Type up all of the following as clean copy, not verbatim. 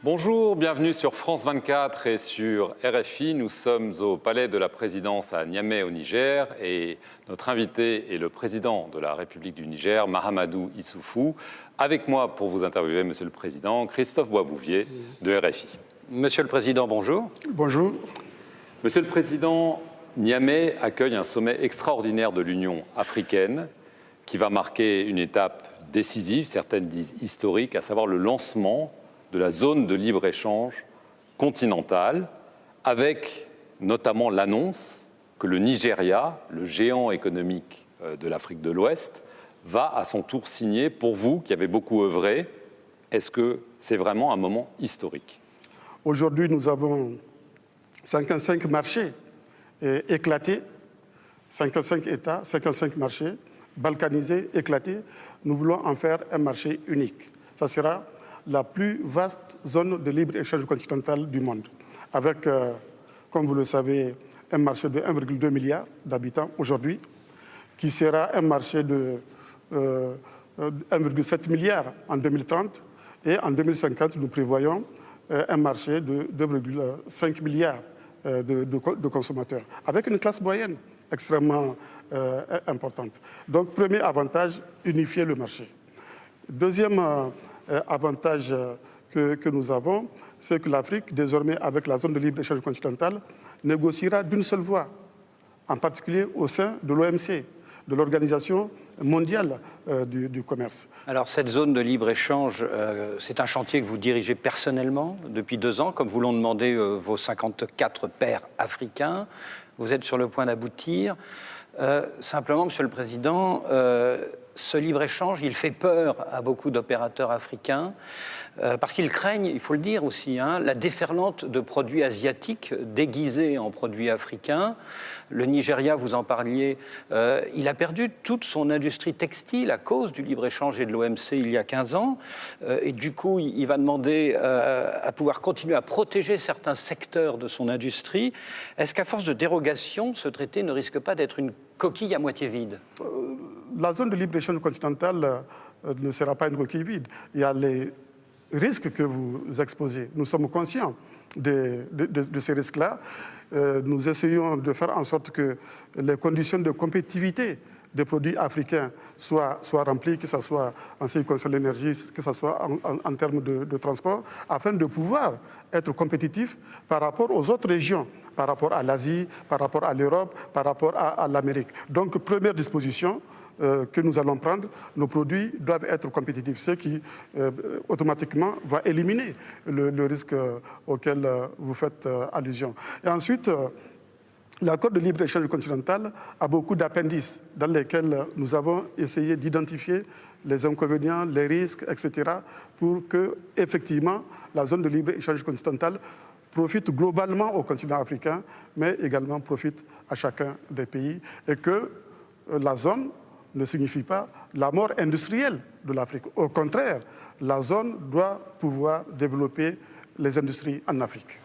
Bonjour, bienvenue sur France 24 et sur RFI. Nous sommes au Palais de la Présidence à Niamey au Niger et notre invité est le président de la République du Niger, Mahamadou Issoufou. Avec moi pour vous interviewer, Monsieur le Président, Christophe Boisbouvier de RFI. Monsieur le Président, bonjour. Bonjour. Monsieur le Président, Niamey accueille un sommet extraordinaire de l'Union africaine qui va marquer une étape décisive, certaines disent historique, à savoir le lancement de la zone de libre-échange continentale, avec notamment l'annonce que le Nigeria, le géant économique de l'Afrique de l'Ouest, va à son tour signer. Pour vous, qui avez beaucoup œuvré, est-ce que c'est vraiment un moment historique? Aujourd'hui, nous avons 55 marchés éclatés, 55 États, 55 marchés balkanisés, éclatés. Nous voulons en faire un marché unique. Ça sera la plus vaste zone de libre-échange continental du monde, avec, comme vous le savez, un marché de 1,2 milliard d'habitants aujourd'hui, qui sera un marché de 1,7 milliard en 2030, et en 2050, nous prévoyons un marché de 2,5 milliards de consommateurs, avec une classe moyenne extrêmement importante. Donc, premier avantage, unifier le marché. Deuxième avantage que nous avons, c'est que l'Afrique, désormais avec la zone de libre-échange continentale, négociera d'une seule voix, en particulier au sein de l'OMC, de l'Organisation mondiale du commerce. Alors cette zone de libre-échange, c'est un chantier que vous dirigez personnellement depuis 2 ans, comme vous l'ont demandé vos 54 pairs africains. Vous êtes sur le point d'aboutir. Simplement, Monsieur le Président, ce libre-échange, il fait peur à beaucoup d'opérateurs africains parce qu'ils craignent, il faut le dire aussi, la déferlante de produits asiatiques déguisés en produits africains. Le Nigeria, vous en parliez, il a perdu toute son industrie textile à cause du libre-échange et de l'OMC il y a 15 ans. Et du coup, il va demander à pouvoir continuer à protéger certains secteurs de son industrie. Est-ce qu'à force de dérogation, ce traité ne risque pas d'être une coquille à moitié vide? La zone de libre-échange continentale ne sera pas une coquille vide. Il y a les risques que vous exposez. Nous sommes conscients de ces risques-là. Nous essayons de faire en sorte que les conditions de compétitivité des produits africains soient remplies, que ce soit en ce qui concerne l'énergie, que ce soit en termes de transport, afin de pouvoir être compétitifs par rapport aux autres régions, par rapport à l'Asie, par rapport à l'Europe, par rapport à l'Amérique. Donc, première disposition que nous allons prendre, nos produits doivent être compétitifs, ce qui automatiquement va éliminer le risque auquel vous faites allusion. Et ensuite, l'accord de libre-échange continental a beaucoup d'appendices dans lesquels nous avons essayé d'identifier les inconvénients, les risques, etc., pour que, effectivement, la zone de libre-échange continental profite globalement au continent africain, mais également profite à chacun des pays, et que la zone ne signifie pas la mort industrielle de l'Afrique. Au contraire, la zone doit pouvoir développer les industries en Afrique.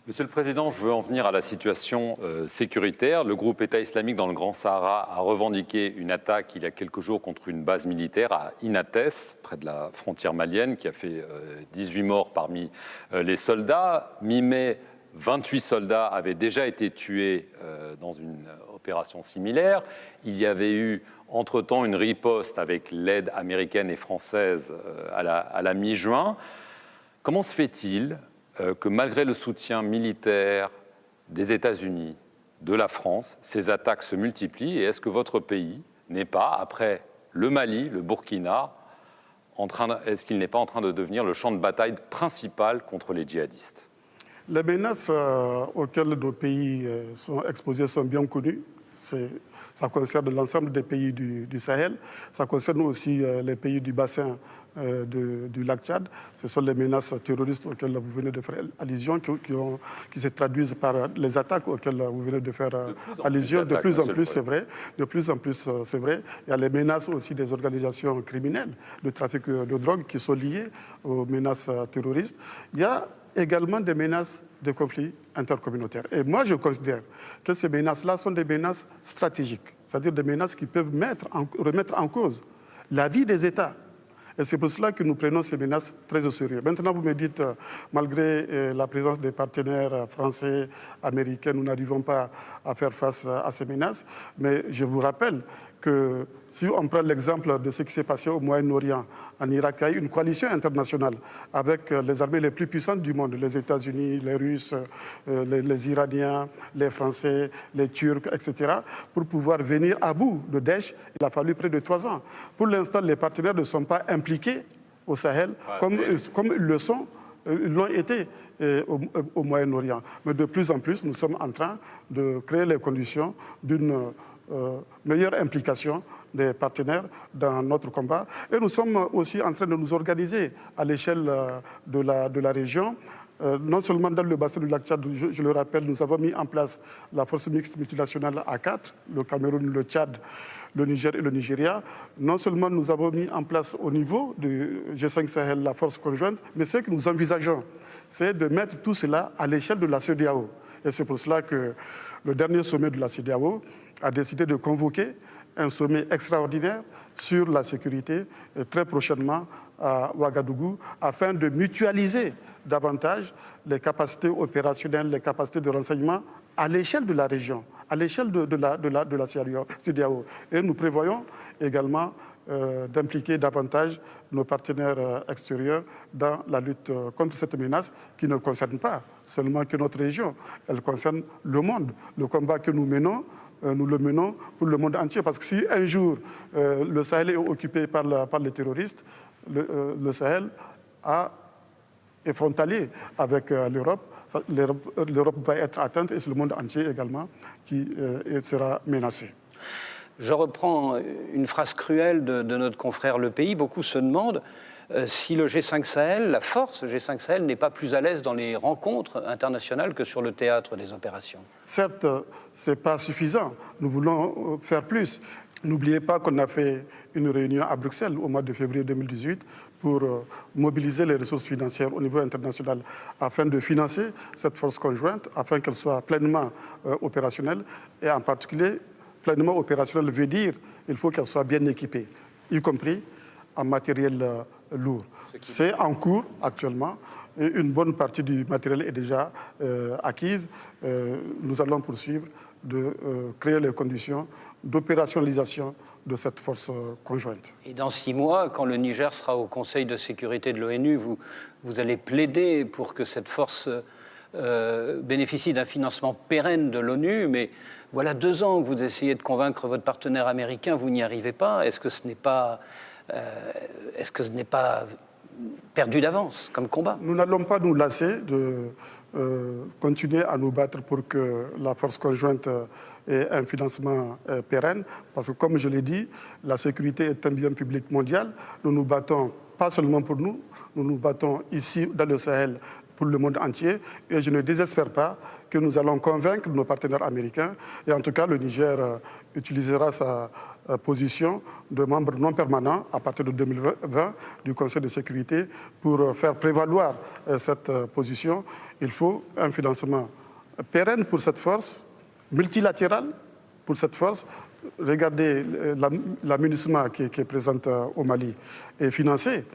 Monsieur le Président, je veux en venir à la situation sécuritaire. Le groupe État islamique dans le Grand Sahara a revendiqué une attaque il y a quelques jours contre une base militaire à Inates, près de la frontière malienne, qui a fait 18 morts parmi les soldats. Mi-mai, 28 soldats avaient déjà été tués dans une opération similaire. Il y avait eu entre-temps une riposte avec l'aide américaine et française à la mi-juin. Comment se fait-il que malgré le soutien militaire des États-Unis, de la France, ces attaques se multiplient? Et est-ce que votre pays n'est pas, après le Mali, le Burkina, est-ce qu'il n'est pas en train de devenir le champ de bataille principal contre les djihadistes? Les menaces auxquelles nos pays sont exposés sont bien connues. Ça concerne l'ensemble des pays du Sahel. Ça concerne aussi les pays du bassin du lac Tchad. Ce sont les menaces terroristes auxquelles vous venez de faire allusion, qui se traduisent par les attaques auxquelles vous venez de faire allusion. De plus en plus, c'est vrai. De plus en plus, c'est vrai. Il y a les menaces aussi des organisations criminelles de trafic de drogue qui sont liées aux menaces terroristes. Il y a également des menaces de conflits intercommunautaires. Et moi, je considère que ces menaces-là sont des menaces stratégiques, c'est-à-dire des menaces qui peuvent remettre en cause la vie des États Et c'est pour cela que nous prenons ces menaces très au sérieux. Maintenant, vous me dites, malgré la présence des partenaires français, américains, nous n'arrivons pas à faire face à ces menaces. Mais je vous rappelle que si on prend l'exemple de ce qui s'est passé au Moyen-Orient, en Irak, il y a eu une coalition internationale avec les armées les plus puissantes du monde, les États-Unis, les Russes, les Iraniens, les Français, les Turcs, etc., pour pouvoir venir à bout de Daesh. Il a fallu près de 3 ans. Pour l'instant, les partenaires ne sont pas impliqués au Sahel comme ils le sont. Ils l'ont été au Moyen-Orient. Mais de plus en plus, nous sommes en train de créer les conditions d'une meilleure implication des partenaires dans notre combat. Et nous sommes aussi en train de nous organiser à l'échelle de la région. Non seulement dans le bassin du lac Tchad, je le rappelle, nous avons mis en place la force mixte multinationale A4, le Cameroun, le Tchad, le Niger et le Nigeria. Non seulement nous avons mis en place au niveau du G5 Sahel la force conjointe, mais ce que nous envisageons, c'est de mettre tout cela à l'échelle de la CEDEAO. Et c'est pour cela que le dernier sommet de la CEDEAO a décidé de convoquer un sommet extraordinaire sur la sécurité très prochainement à Ouagadougou afin de mutualiser davantage les capacités opérationnelles, les capacités de renseignement à l'échelle de la région, à l'échelle de la CEDEAO. Et nous prévoyons également d'impliquer davantage nos partenaires extérieurs dans la lutte contre cette menace qui ne concerne pas seulement que notre région, elle concerne le monde. Le combat que nous menons, nous le menons pour le monde entier. Parce que si un jour le Sahel est occupé par les terroristes, le Sahel est frontalier avec l'Europe. L'Europe va être atteinte et c'est le monde entier également qui sera menacé. Je reprends une phrase cruelle de notre confrère Le Pays. Beaucoup se demandent si le G5 Sahel, la force G5 Sahel, n'est pas plus à l'aise dans les rencontres internationales que sur le théâtre des opérations. Certes, ce n'est pas suffisant. Nous voulons faire plus. N'oubliez pas qu'on a fait une réunion à Bruxelles au mois de février 2018 pour mobiliser les ressources financières au niveau international afin de financer cette force conjointe, afin qu'elle soit pleinement opérationnelle. Et en particulier, pleinement opérationnelle veut dire qu'il faut qu'elle soit bien équipée, y compris en matériel lourd. C'est en cours actuellement. Et une bonne partie du matériel est déjà acquise. Nous allons poursuivre de créer les conditions d'opérationnalisation de cette force conjointe. Et dans 6 mois, quand le Niger sera au Conseil de sécurité de l'ONU, vous allez plaider pour que cette force bénéficie d'un financement pérenne de l'ONU, mais voilà 2 ans que vous essayez de convaincre votre partenaire américain, vous n'y arrivez pas. Est-ce que ce n'est pas perdu d'avance comme combat? Nous n'allons pas nous lasser de continuer à nous battre pour que la force conjointe ait un financement pérenne, parce que comme je l'ai dit, la sécurité est un bien public mondial. Nous nous battons pas seulement pour nous, nous nous battons ici dans le Sahel pour le monde entier, et je ne désespère pas que nous allons convaincre nos partenaires américains. Et en tout cas, le Niger utilisera sa position de membre non permanent à partir de 2020 du Conseil de sécurité pour faire prévaloir cette position. Il faut un financement pérenne pour cette force, multilatéral pour cette force. Regardez, la MINUSMA qui est présente au Mali est financée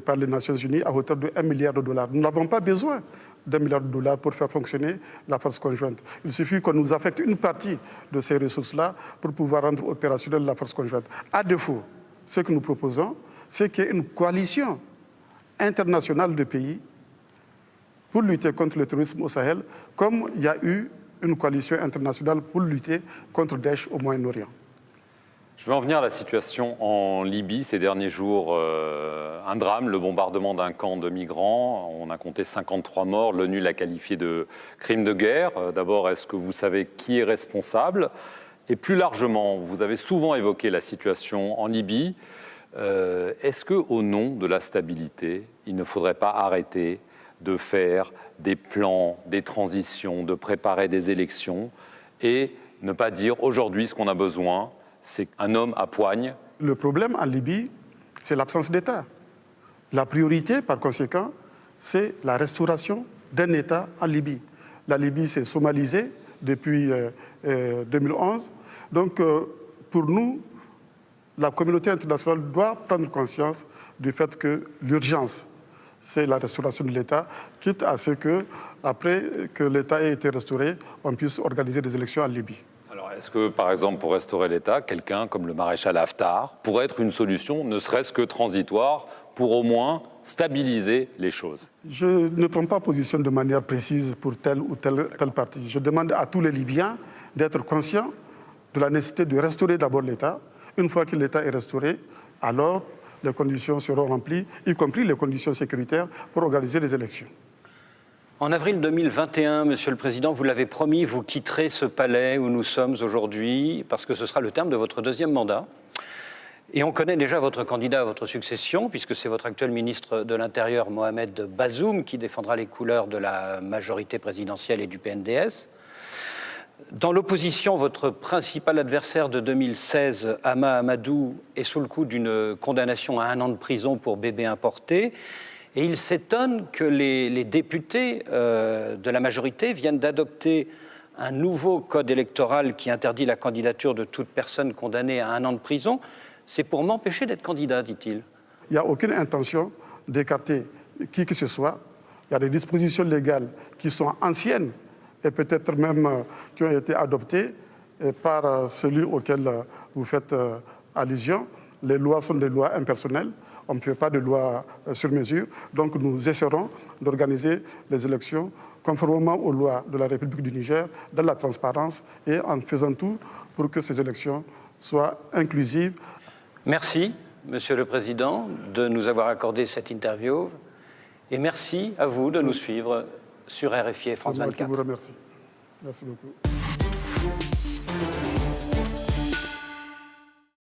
par les Nations Unies à hauteur de $1 milliard. Nous n'avons pas besoin d'$1 milliard pour faire fonctionner la force conjointe. Il suffit qu'on nous affecte une partie de ces ressources-là pour pouvoir rendre opérationnelle la force conjointe. À défaut, ce que nous proposons, c'est qu'il y ait une coalition internationale de pays pour lutter contre le terrorisme au Sahel, comme il y a eu une coalition internationale pour lutter contre Daesh au Moyen-Orient. Je vais en venir à la situation en Libye. Ces derniers jours, un drame, le bombardement d'un camp de migrants. On a compté 53 morts. L'ONU l'a qualifié de crime de guerre. D'abord, est-ce que vous savez qui est responsable? Et plus largement, vous avez souvent évoqué la situation en Libye. Est-ce qu'au nom de la stabilité, il ne faudrait pas arrêter de faire des plans, des transitions, de préparer des élections et ne pas dire aujourd'hui ce qu'on a besoin, c'est un homme à poigne? Le problème en Libye, c'est l'absence d'État. La priorité, par conséquent, c'est la restauration d'un État en Libye. La Libye s'est somalisée depuis 2011. Donc, pour nous, la communauté internationale doit prendre conscience du fait que l'urgence, c'est la restauration de l'État, quitte à ce que, après que l'État ait été restauré, on puisse organiser des élections en Libye. Alors, est-ce que, par exemple, pour restaurer l'État, quelqu'un comme le maréchal Haftar pourrait être une solution, ne serait-ce que transitoire, pour au moins stabiliser les choses? Je ne prends pas position de manière précise pour tel ou tel parti. Je demande à tous les Libyens d'être conscients de la nécessité de restaurer d'abord l'État. Une fois que l'État est restauré, alors les conditions seront remplies, y compris les conditions sécuritaires pour organiser les élections. En avril 2021, Monsieur le Président, vous l'avez promis, vous quitterez ce palais où nous sommes aujourd'hui, parce que ce sera le terme de votre deuxième mandat. Et on connaît déjà votre candidat à votre succession, puisque c'est votre actuel ministre de l'Intérieur, Mohamed Bazoum, qui défendra les couleurs de la majorité présidentielle et du PNDS. Dans l'opposition, votre principal adversaire de 2016, Hama Amadou, est sous le coup d'une condamnation à 1 an de prison pour bébé importé. Et il s'étonne que les députés de la majorité viennent d'adopter un nouveau code électoral qui interdit la candidature de toute personne condamnée à 1 an de prison. C'est pour m'empêcher d'être candidat, dit-il. Il n'y a aucune intention d'écarter qui que ce soit. Il y a des dispositions légales qui sont anciennes et peut-être même qui ont été adoptées par celui auquel vous faites allusion. Les lois sont des lois impersonnelles. On ne fait pas de loi sur mesure. Donc nous essaierons d'organiser les élections conformément aux lois de la République du Niger, dans la transparence et en faisant tout pour que ces élections soient inclusives. Merci, Monsieur le Président, de nous avoir accordé cette interview. Et merci à vous de nous suivre sur RFI et France 24. Je vous remercie. Merci beaucoup.